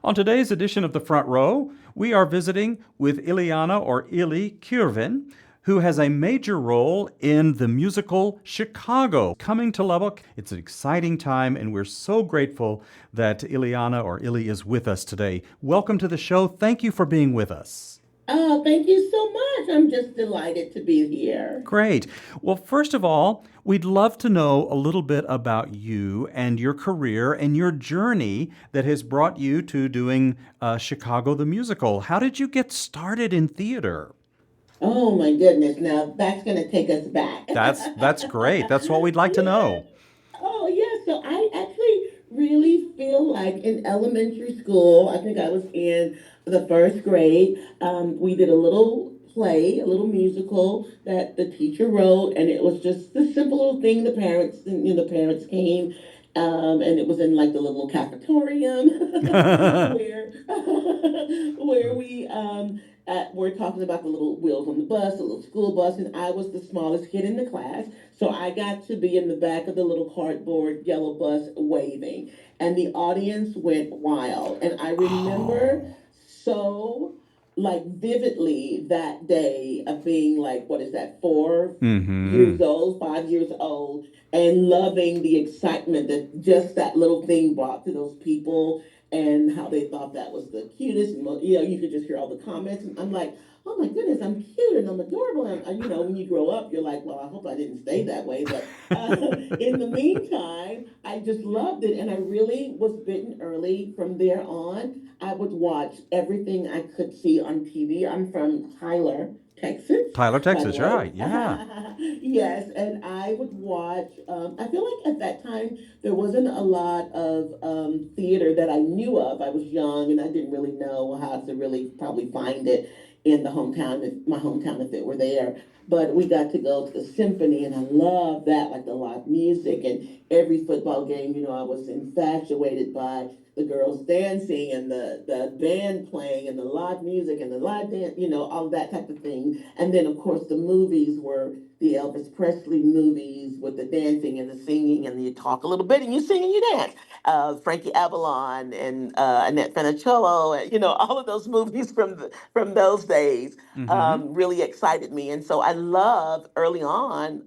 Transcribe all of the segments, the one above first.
On today's edition of The Front Row, we are visiting with Illeana or Illy Kirven, who has a major role in the musical Chicago coming to Lubbock. It's an exciting time, and we're so grateful that Illeana or Illy is with us today. Welcome to the show. Thank you for being with us. Oh, thank you so much. I'm just delighted to be here. Great. Well, first of all, we'd love to know a little bit about you and your career and your journey that has brought you to doing Chicago the Musical. How did you get started in theater? Oh my goodness. Now that's going to take us back. That's great. That's what we'd like to Yeah. know. Oh, yeah. So I actually really feel like in elementary school, I think I was in the first grade, we did a little play, a little musical that the teacher wrote, and it was just the simple little thing. The parents came, and it was in like the little cafetorium where where we're talking about the little wheels on the bus, the little school bus, and I was the smallest kid in the class. So I got to be in the back of the little cardboard yellow bus waving, and the audience went wild. And I remember Oh. so like vividly that day of being like, what is that, 4 years Mm-hmm. old, 5 years old, and loving the excitement that just that little thing brought to those people and how they thought that was the cutest. You could just hear all the comments. And I'm like, oh my goodness, I'm cute and I'm adorable. And, when you grow up, you're like, well, I hope I didn't stay that way. But in the meantime, I just loved it. And I really was bitten early. From there on, I would watch everything I could see on TV. I'm from Tyler, Texas, Tyler, by the Texas, way. right? Yeah. Yes, and I would watch. I feel like at that time there wasn't a lot of theater that I knew of. I was young and I didn't really know how to really probably find it in my hometown if it were there. But we got to go to the symphony, and I love that, like the live music and every football game. I was infatuated by the girls dancing and the band playing and the live music and the live dance, all that type of thing. And then, of course, the movies were the Elvis Presley movies with the dancing and the singing, and you talk a little bit and you sing and you dance. Frankie Avalon and Annette Funicello, and, all of those movies from those days Mm-hmm. really excited me. And so I loved early on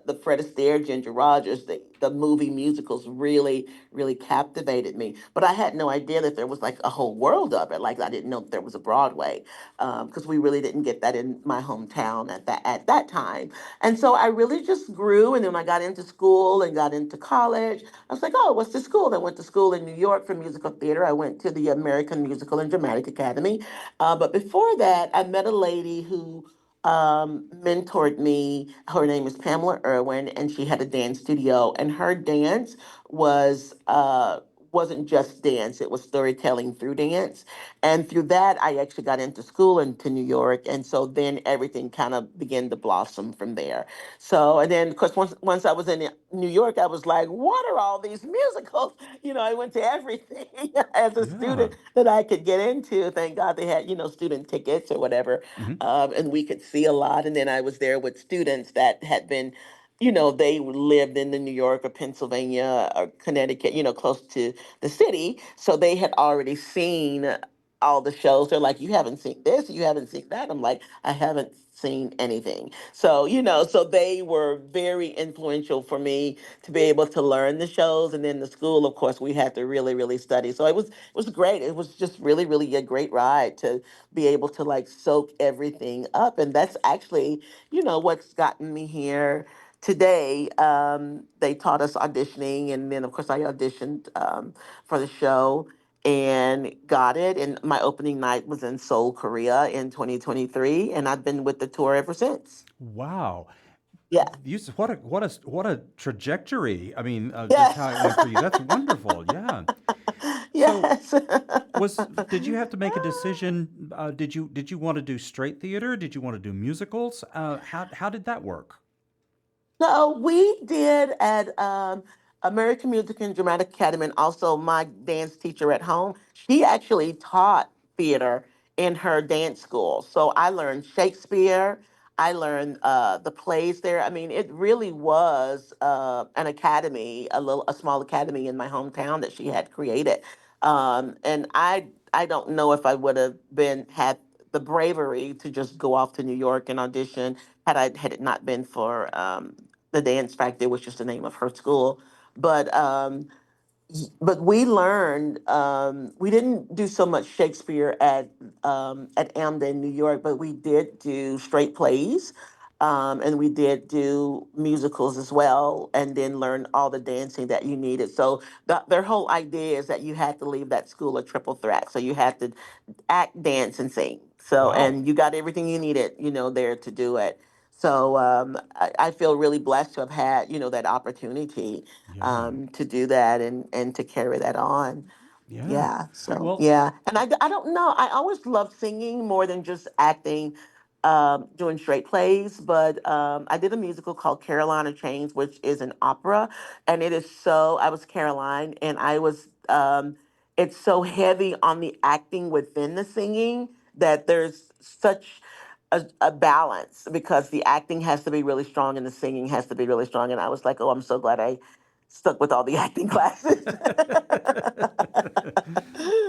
the Fred Astaire, Ginger Rogers, the movie musicals really, really captivated me. But I had no idea that there was like a whole world of it. Like I didn't know that there was a Broadway because we really didn't get that in my hometown at that time. And so I really just grew. And then when I got into school and got into college, I was like, oh, what's the school? I went to school in New York for musical theater. I went to the American Musical and Dramatic Academy. But before that, I met a lady who mentored me. Her name is Pamela Irwin, and she had a dance studio. And her dance was wasn't just dance; it was storytelling through dance. And through that, I actually got into school into New York, and so then everything kind of began to blossom from there. So, and then of course, once I was in New York, I was like, "What are all these musicals?" I went to everything as a Yeah. student that I could get into. Thank God they had student tickets or whatever, Mm-hmm. and we could see a lot. And then I was there with students that had been. They lived in the New York or Pennsylvania or Connecticut, close to the city. So they had already seen all the shows. They're like, you haven't seen this, you haven't seen that. I'm like, I haven't seen anything. So, so they were very influential for me to be able to learn the shows. And then the school, of course, we had to really, really study. So it was great. It was just really, really a great ride to be able to like soak everything up. And that's actually, what's gotten me here today. They taught us auditioning, and then of course I auditioned for the show and got it. And my opening night was in Seoul, Korea in 2023, and I've been with the tour ever since. Wow. Yeah. What a trajectory. I mean, just how Yes. it went for you. That's wonderful. Yeah. So Yes. was did you have to make a decision? Did you want to do straight theater? Did you want to do musicals? How did that work? So we did at American Music and Dramatic Academy, and also my dance teacher at home. She actually taught theater in her dance school. So I learned Shakespeare. I learned the plays there. I mean, it really was an academy, a small academy in my hometown that she had created. And I don't know if I would have been had the bravery to just go off to New York and audition had it not been for the dance factory, which is the name of her school. But but we learned we didn't do so much Shakespeare at AMDA in New York, but we did do straight plays. And we did do musicals as well, and then learn all the dancing that you needed. So their whole idea is that you had to leave that school a triple threat. So you had to act, dance, and sing. So, Wow. and you got everything you needed, there to do it. So I feel really blessed to have had, that opportunity Yeah. to do that and to carry that on. Yeah. Yeah. So Well, yeah, and I don't know. I always loved singing more than just acting, doing straight plays. But I did a musical called Carolina Chains, which is an opera, and it is so. I was Caroline, and I was. It's so heavy on the acting within the singing that there's such a balance because the acting has to be really strong and the singing has to be really strong. And I was like, oh, I'm so glad I stuck with all the acting classes.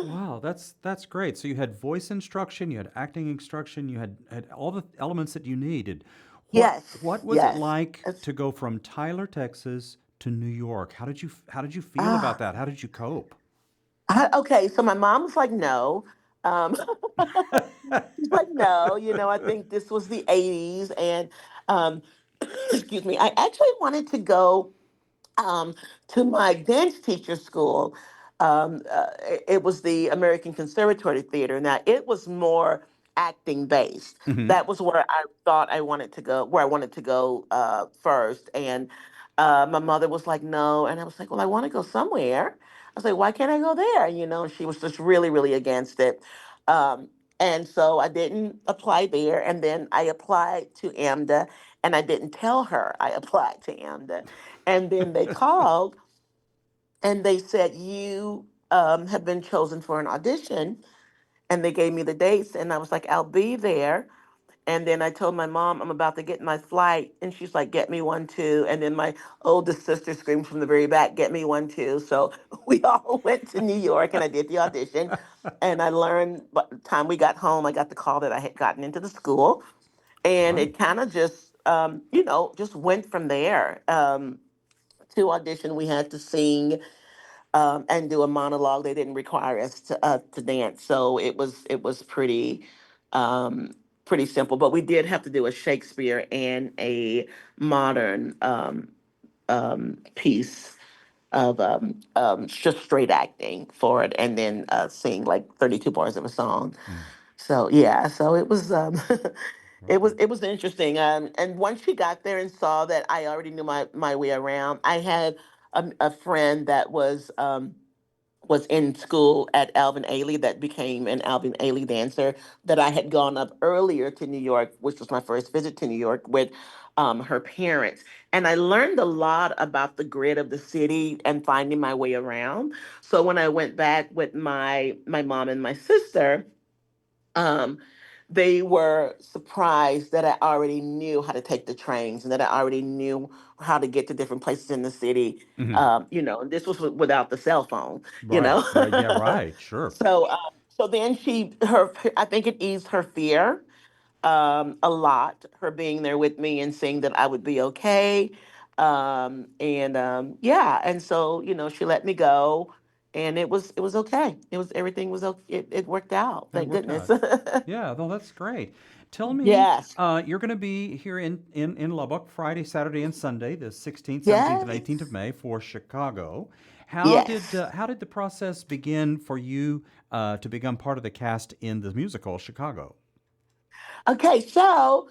wow, that's great. So you had voice instruction, you had acting instruction, you had all the elements that you needed. What Yes, was it yes. like to go from Tyler, Texas to New York? How did you feel about Ah, that? How did you cope? okay. So my mom was like, no. Um, she's like, no. I think this was the '80s, and um, excuse me. I actually wanted to go um, to my dance teacher school. It was the American Conservatory Theater. Now, it was more acting based. Hmm. That was where I thought I wanted to go, where I wanted to go first. And my mother was like, no. And I was like, well, I want to go somewhere. I was like, why can't I go there? And she was just really, really against it. Um, and so I didn't apply there. And then I applied to AMDA, and I didn't tell her I applied to AMDA. And then they called and they said, you have been chosen for an audition. And they gave me the dates. And I was like, I'll be there. And then I told my mom I'm about to get my flight. And she's like, get me one too. And then my oldest sister screamed from the very back, get me one too. So we all went to New York and I did the audition. And I learned by the time we got home, I got the call that I had gotten into the school. And Wow. it kind of just, just went from there. To audition, we had to sing and do a monologue. They didn't require us to dance, so it was um, pretty simple. But we did have to do a Shakespeare and a modern piece of just straight acting for it, and then sing like 32 bars of a song. Mm, So yeah, so it was it was right. it was interesting. And once she got there and saw that I already knew my way around, I had a friend that was in school at Alvin Ailey that became an Alvin Ailey dancer that I had gone up earlier to New York, which was my first visit to New York with her parents. And I learned a lot about the grid of the city and finding my way around. So when I went back with my mom and my sister, um, they were surprised that I already knew how to take the trains and that I already knew how to get to different places in the city. Hmm. And this was without the cell phone, you Right. know. Right. Yeah. Right. Sure. So then I think it eased her fear a lot, her being there with me and saying that I would be okay. And yeah, and so she let me go, and it was okay. Everything was okay. It worked out. That Thank worked goodness. out. Yeah. No, that's great. Tell me, Yes, you're going to be here in Lubbock Friday, Saturday, and Sunday, the 16th, 17th, and 18th of yes, May for Chicago. yes. How did the process begin for you to become part of the cast in the musical Chicago? Okay, so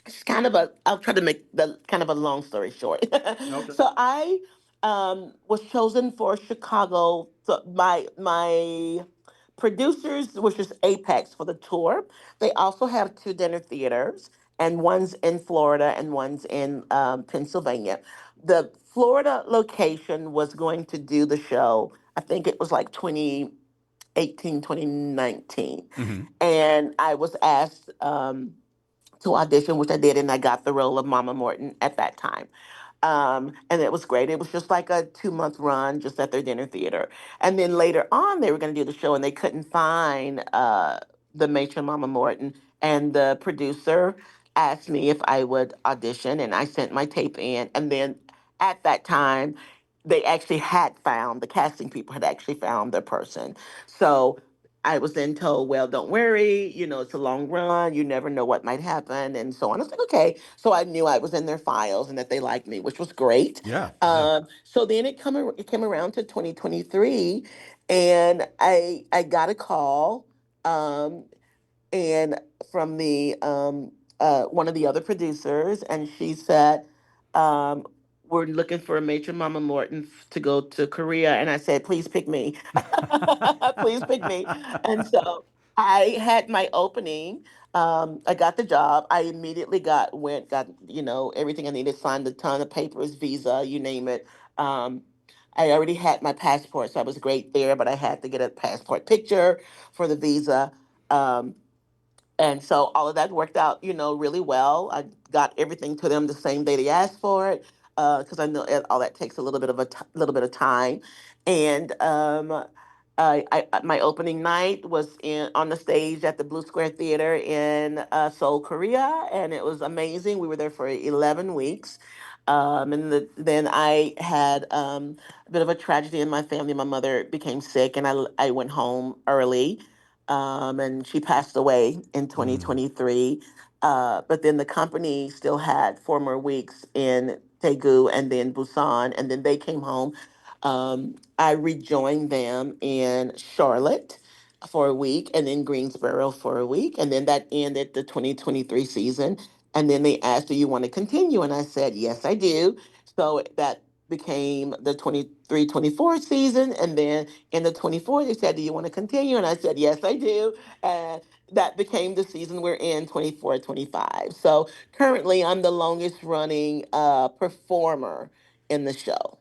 it's kind of I'll try to make the kind of a long story short. Okay. So I was chosen for Chicago. So my producers, which is Apex for the tour, they also have two dinner theaters, and one's in Florida and one's in Pennsylvania. The Florida location was going to do the show. I think it was like 2018, 2019, Hmm. and I was asked to audition, which I did, and I got the role of Mama Morton at that time. And it was great. It was just like a 2 month run, just at their dinner theater. And then later on, they were going to do the show, and they couldn't find the matron, Mama Morton, and the producer asked me if I would audition, and I sent my tape in. And then at that time, they actually had found the casting people had actually found their person. So I was then told, well, don't worry, it's a long run. You never know what might happen, and so on. I was like, okay. So I knew I was in their files and that they liked me, which was great. Yeah, yeah. So then it came around to 2023, and I got a call. Um, and from the one of the other producers, and she said, um, "We're looking for a matron, Mama Morton, to go to Korea." And I said, "Please pick me, please pick me." And so I had my opening. I got the job. I immediately got everything I needed, signed a ton of papers, visa, you name it. Um, I already had my passport, so I was great there. But I had to get a passport picture for the visa. Um, and so all of that worked out, really well. I got everything to them the same day they asked for it, because I know all that takes a little bit of time. And my opening night was in on the stage at the Blue Square Theater in Seoul, Korea, and it was amazing. We were there for 11 weeks. Then I had a bit of a tragedy in my family. My mother became sick, and I went home early, and she passed away in Mm. 2023. But then the company still had 4 more weeks in Daegu and then Busan, and then they came home. I rejoined them in Charlotte for a week, and then Greensboro for a week, and then that ended the 2023 season. And then they asked, "Do you want to continue?" And I said, "Yes, I do." So that became the 23-24 season, and then in the 24, they said, "Do you want to continue?" And I said, "Yes, I do." And that became the season we're in, 24-25. So currently, I'm the longest running performer in the show,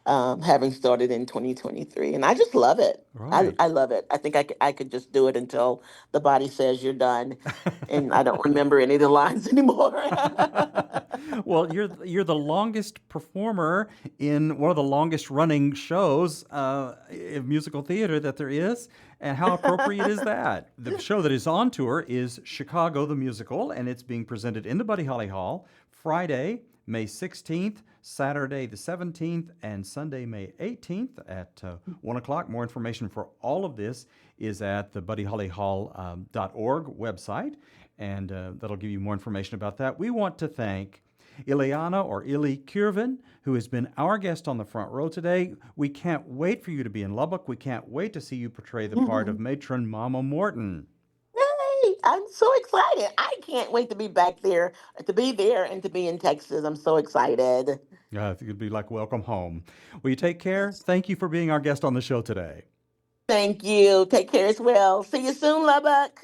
having started in 2023. And I just love it. Right. I love it. I think I could just do it until the body says you're done. And I don't remember any of the lines anymore. Well, you're the longest performer in one of the longest running shows of musical theater that there is. And how appropriate is that? The show that is on tour is Chicago the Musical, and it's being presented in the Buddy Holly Hall Friday, May 16th, Saturday the 17th, and Sunday, May 18th at 1 o'clock. More information for all of this is at the buddyhollyhall.org website, and that'll give you more information about that. We want to thank Illeana or Illy Kirven, who has been our guest on the front row today. We can't wait for you to be in Lubbock. We can't wait to see you portray the part of matron Mama Morton. Yay! I'm so excited. I can't wait to be back there, to be there, and to be in Texas. I'm so excited. It'd be like welcome home. Will you take care? Thank you for being our guest on the show today. Thank you. Take care as well. See you soon, Lubbock.